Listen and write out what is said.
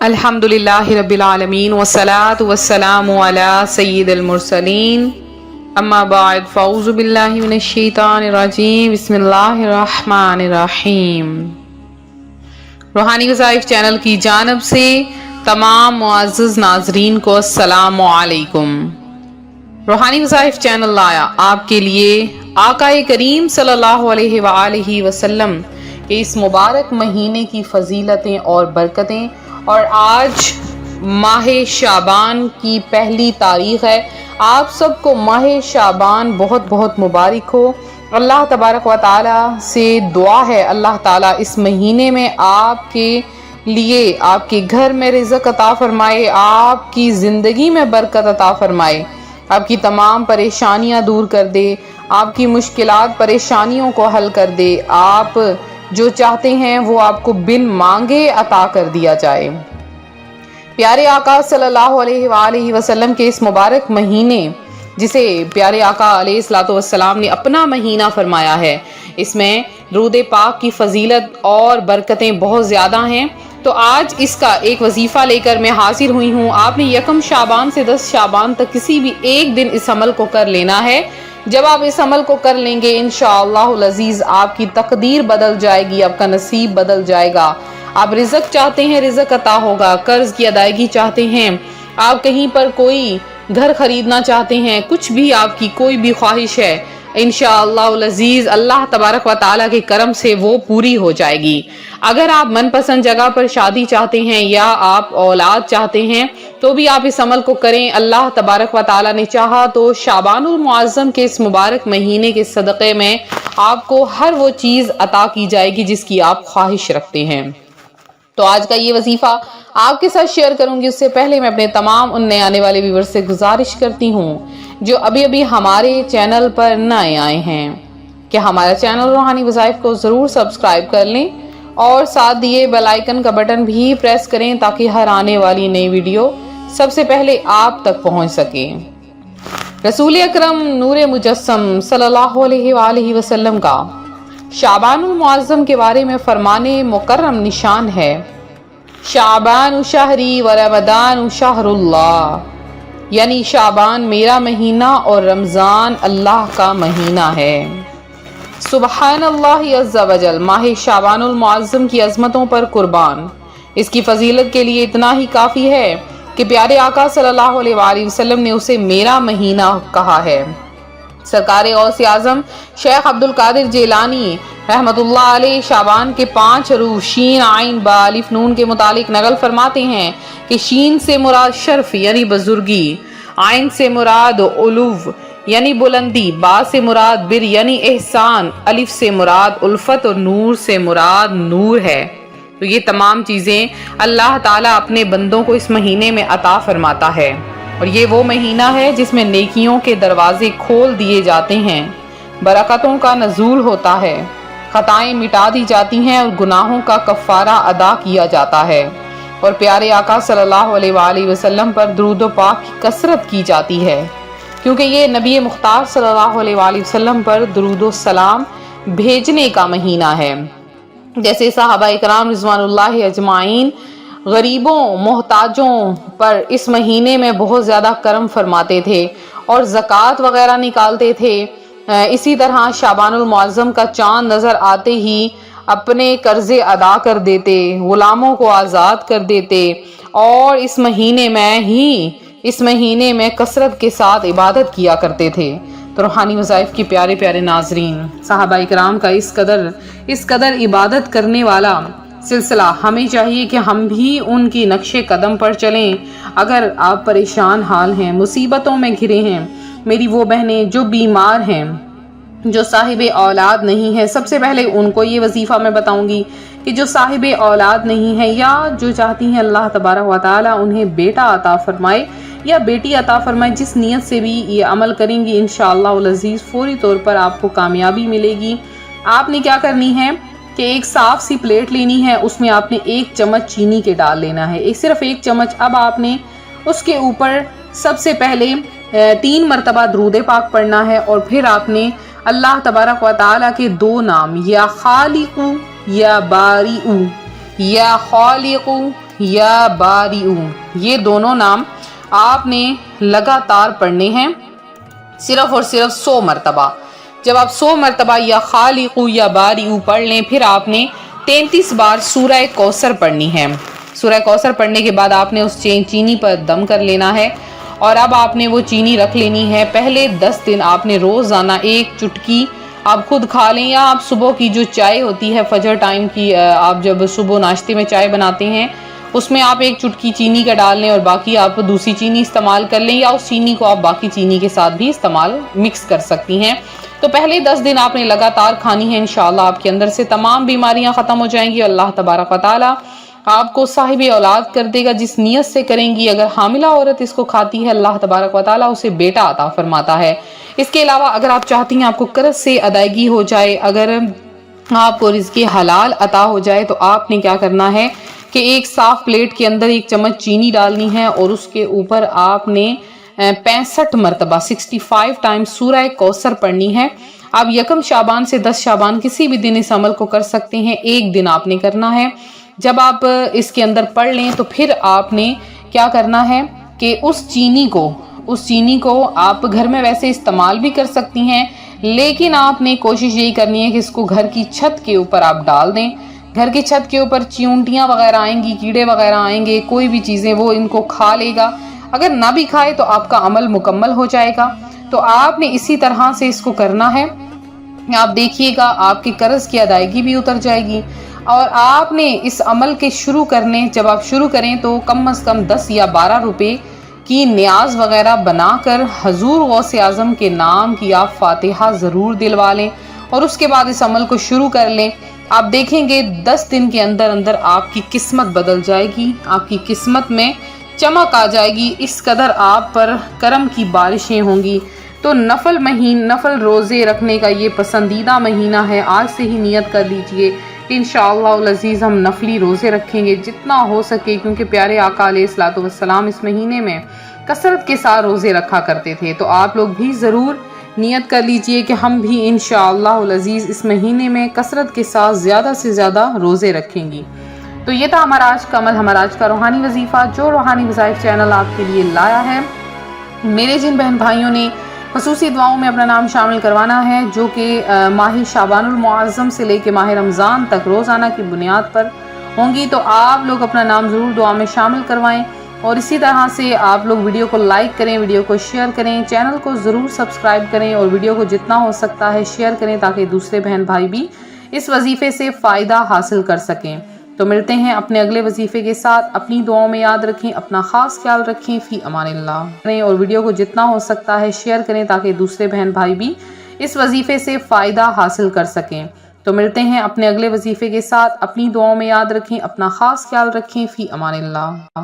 الحمدللہ رب العالمین والصلاة والسلام علی سید المرسلین اما بعد فاعوذ باللہ من الشیطان الرجیم بسم اللہ الرحمن الرحیم۔ روحانی وظائف چینل کی جانب سے تمام معزز ناظرین کو السلام علیکم۔ روحانی وظائف چینل لایا آپ کے لیے آقا کریم صلی اللہ علیہ وآلہ وسلم کے اس مبارک مہینے کی فضیلتیں اور برکتیں، اور آج ماہ شعبان کی پہلی تاریخ ہے۔ آپ سب کو ماہ شعبان بہت بہت مبارک ہو۔ اللہ تبارک و تعالی سے دعا ہے اللہ تعالی اس مہینے میں آپ کے لیے آپ کے گھر میں رزق عطا فرمائے، آپ کی زندگی میں برکت عطا فرمائے، آپ کی تمام پریشانیاں دور کر دے، آپ کی مشکلات پریشانیوں کو حل کر دے، آپ جو چاہتے ہیں وہ آپ کو بن مانگے عطا کر دیا جائے۔ پیارے آقا صلی اللہ علیہ وآلہ وسلم کے اس مبارک مہینے جسے پیارے آقا علیہ الصلوۃ والسلام نے اپنا مہینہ فرمایا ہے، اس میں درود پاک کی فضیلت اور برکتیں بہت زیادہ ہیں۔ تو آج اس کا ایک وظیفہ لے کر میں حاضر ہوئی ہوں۔ آپ نے یکم شعبان سے 10 شعبان تک کسی بھی ایک دن اس عمل کو کر لینا ہے۔ جب آپ اس عمل کو کر لیں گے انشاءاللہ العزیز آپ کی تقدیر بدل جائے گی، آپ کا نصیب بدل جائے گا۔ آپ رزق چاہتے ہیں رزق عطا ہوگا، قرض کی ادائیگی چاہتے ہیں، آپ کہیں پر کوئی گھر خریدنا چاہتے ہیں، کچھ بھی آپ کی کوئی بھی خواہش ہے، انشاءاللہ العزیز اللہ تبارک و تعالیٰ کے کرم سے وہ پوری ہو جائے گی۔ اگر آپ من پسند جگہ پر شادی چاہتے ہیں یا آپ اولاد چاہتے ہیں تو بھی آپ اس عمل کو کریں۔ اللہ تبارک و تعالیٰ نے چاہا تو شعبان المعظم کے اس مبارک مہینے کے صدقے میں آپ کو ہر وہ چیز عطا کی جائے گی جس کی آپ خواہش رکھتے ہیں۔ تو آج کا یہ وظیفہ آپ کے ساتھ شیئر کروں گی، اس سے پہلے میں اپنے تمام ان نئے آنے والے ویورز سے گزارش کرتی ہوں جو ابھی ہمارے چینل پر نئے آئے ہیں کہ ہمارا چینل روحانی وظائف کو ضرور سبسکرائب کر لیں اور ساتھ دیے بیل آئیکن کا بٹن بھی پریس کریں تاکہ ہر آنے والی نئی ویڈیو سب سے پہلے آپ تک پہنچ سکے۔ رسول اکرم نور مجسم صلی اللہ علیہ وآلہ وسلم کا شعبان المعظم کے بارے میں فرمان مکرم نشان ہے، شعبان شہری و رمضان شہر اللہ، یعنی شعبان میرا مہینہ اور رمضان اللہ کا مہینہ ہے۔ سبحان اللہ عز و جل، ماہ شعبان المعظم کی عظمتوں پر قربان، اس کی فضیلت کے لیے اتنا ہی کافی ہے کہ پیارے آقا صلی اللہ علیہ وآلہ وسلم نے اسے میرا مہینہ کہا ہے۔ سرکار غوث اعظم شیخ عبد القادر جیلانی رحمت اللہ علیہ شعبان کے 5 حروف شین عین با الف نون کے متعلق نقل فرماتے ہیں کہ شین سے مراد شرف یعنی بزرگی، عین سے مراد علو یعنی بلندی، با سے مراد بر یعنی احسان، الف سے مراد الفت اور نور سے مراد نور ہے۔ تو یہ تمام چیزیں اللہ تعالیٰ اپنے بندوں کو اس مہینے میں عطا فرماتا ہے، اور یہ وہ مہینہ ہے جس میں نیکیوں کے دروازے کھول دیے جاتے ہیں، برکتوں کا نزول ہوتا ہے، خطائیں مٹا دی جاتی ہیں اور گناہوں کا کفارہ ادا کیا جاتا ہے، اور پیارے آقا صلی اللہ علیہ وآلہ وسلم پر درود و پاک کی کثرت کی جاتی ہے، کیونکہ یہ نبی مختار صلی اللہ علیہ وآلہ وسلم پر درود و سلام بھیجنے کا مہینہ ہے۔ جیسے صحابہ اکرام رضوان اللہ اجمعین غریبوں محتاجوں پر اس مہینے میں بہت زیادہ کرم فرماتے تھے اور زکوٰۃ وغیرہ نکالتے تھے، اسی طرح شعبان المعظم کا چاند نظر آتے ہی اپنے قرضے ادا کر دیتے، غلاموں کو آزاد کر دیتے، اور اس مہینے میں کثرت کے ساتھ عبادت کیا کرتے تھے۔ تو روحانی وظائف کی پیارے پیارے ناظرین، صحابہ اکرام کا اس قدر عبادت کرنے والا سلسلہ، ہمیں چاہیے کہ ہم بھی ان کی نقش قدم پر چلیں۔ اگر آپ پریشان حال ہیں، مصیبتوں میں گھرے ہیں، میری وہ بہنیں جو بیمار ہیں، جو صاحب اولاد نہیں ہے، سب سے پہلے ان کو یہ وظیفہ میں بتاؤں گی کہ جو صاحب اولاد نہیں ہے یا جو چاہتی ہیں اللہ تبارک و تعالیٰ انہیں بیٹا عطا فرمائے یا بیٹی عطا فرمائے، جس نیت سے بھی یہ عمل کریں گی انشاءاللہ العزیز فوری طور پر آپ کو کامیابی ملے گی۔ آپ نے کیا کرنی ہے کہ ایک صاف سی پلیٹ لینی ہے، اس میں آپ نے 1 چمچ چینی کے ڈال لینا ہے، صرف 1 چمچ۔ اب آپ نے اس کے اوپر سب سے پہلے 3 مرتبہ درود پاک پڑھنا ہے، اور پھر آپ نے اللہ تبارک و تعالیٰ کے 2 نام یا خالق یا باری، یا خالق یا بارئو، یہ دونوں نام آپ نے لگاتار پڑھنے ہیں صرف اور صرف 100 مرتبہ۔ جب آپ 100 مرتبہ یا خالق یا بارئ پڑھ لیں، پھر آپ نے 33 بار سورہ کوثر پڑھنی ہے۔ سورہ کوثر پڑھنے کے بعد آپ نے اس چینی پر دم کر لینا ہے، اور اب آپ نے وہ چینی رکھ لینی ہے۔ پہلے 10 دن آپ نے روزانہ 1 چٹکی آپ خود کھا لیں، یا آپ صبح کی جو چائے ہوتی ہے فجر ٹائم کی، آپ جب صبح ناشتے میں چائے بناتے ہیں اس میں آپ 1 چٹکی چینی کا ڈال لیں اور باقی آپ دوسری چینی استعمال کر لیں، یا اس چینی کو آپ باقی چینی کے ساتھ بھی استعمال مکس کر سکتی ہیں۔ تو پہلے 10 دن آپ نے لگاتار کھانی ہے، انشاءاللہ آپ کے اندر سے تمام بیماریاں ختم ہو جائیں گی، اللہ تبارک و تعالی آپ کو صاحب اولاد کر دے گا جس نیت سے کریں گی۔ اگر حاملہ عورت اس کو کھاتی ہے، اللہ تبارک و تعالی اسے بیٹا عطا فرماتا ہے۔ اس کے علاوہ اگر آپ چاہتی ہیں آپ کو قرض سے ادائیگی ہو جائے، اگر آپ کو رزق حلال عطا ہو جائے، تو آپ نے کیا کرنا ہے کہ ایک صاف پلیٹ کے اندر 1 چمچ چینی ڈالنی ہے، اور اس کے اوپر آپ نے 65 مرتبہ 65 ٹائم سورہ کوثر پڑھنی ہے۔ آپ 1 شعبان سے 10 شعبان کسی بھی دن اس عمل کو کر سکتے ہیں، 1 دن آپ نے کرنا ہے۔ جب آپ اس کے اندر پڑھ لیں تو پھر آپ نے کیا کرنا ہے کہ اس چینی کو آپ گھر میں ویسے استعمال بھی کر سکتی ہیں، لیکن آپ نے کوشش یہی کرنی ہے کہ اس کو گھر کی چھت کے اوپر آپ ڈال دیں۔ گھر کی چھت کے اوپر چیونٹیاں وغیرہ آئیں گی، کیڑے وغیرہ آئیں گے، کوئی بھی چیزیں وہ ان کو کھا لے گا، اگر نہ بھی کھائے تو آپ کا عمل مکمل ہو جائے گا۔ تو آپ نے اسی طرح سے اس کو کرنا ہے، آپ دیکھیے گا آپ کے قرض کی ادائیگی بھی اتر جائے گی۔ اور آپ نے اس عمل کے جب آپ شروع کریں تو کم از کم 10 یا 12 روپے کی نیاز وغیرہ بنا کر حضور غوث اعظم کے نام کی آپ فاتحہ ضرور دلوا لیں، اور اس کے بعد اس عمل کو شروع کر لیں۔ آپ دیکھیں گے 10 دن کے اندر اندر آپ کی قسمت بدل جائے گی، آپ کی قسمت میں چمک آ جائے گی، اس قدر آپ پر کرم کی بارشیں ہوں گی۔ تو نفل روزے رکھنے کا یہ پسندیدہ مہینہ ہے، آج سے ہی نیت کر لیجئے کہ انشاءاللہ العزیز ہم نفلی روزے رکھیں گے جتنا ہو سکے، کیونکہ پیارے آقا علیہ الصلوۃ والسلام اس مہینے میں کثرت کے ساتھ روزے رکھا کرتے تھے۔ تو آپ لوگ بھی ضرور نیت کر لیجئے کہ ہم بھی انشاءاللہ العزیز اس مہینے میں کثرت کے ساتھ زیادہ سے زیادہ روزے رکھیں گی۔ تو یہ تھا ہمارا آج کا عمل، ہمارا آج کا روحانی وظیفہ جو روحانی وظائف چینل آپ کے لیے لایا ہے۔ میرے جن بہن بھائیوں نے خصوصی دعاؤں میں اپنا نام شامل کروانا ہے، جو کہ ماہ شعبان المعظم سے لے کے ماہ رمضان تک روزانہ کی بنیاد پر ہوں گی، تو آپ لوگ اپنا نام ضرور دعا میں شامل کروائیں، اور اسی طرح سے آپ لوگ ویڈیو کو لائک کریں، ویڈیو کو شیئر کریں، چینل کو ضرور سبسکرائب کریں، اور ویڈیو کو جتنا ہو سکتا ہے شیئر کریں تاکہ دوسرے بہن بھائی بھی اس وظیفے سے فائدہ حاصل کر سکیں۔ تو ملتے ہیں اپنے اگلے وظیفے کے ساتھ، اپنی دعاؤں میں یاد رکھیں، اپنا خاص خیال رکھیں، فی امان اللہ، اور ویڈیو کو جتنا ہو سکتا ہے شیئر کریں تاکہ دوسرے بہن بھائی بھی اس وظیفے سے فائدہ حاصل کر سکیں۔ تو ملتے ہیں اپنے اگلے وظیفے کے ساتھ، اپنی دعاؤں میں یاد رکھیں، اپنا خاص خیال رکھیں، فی امان اللہ۔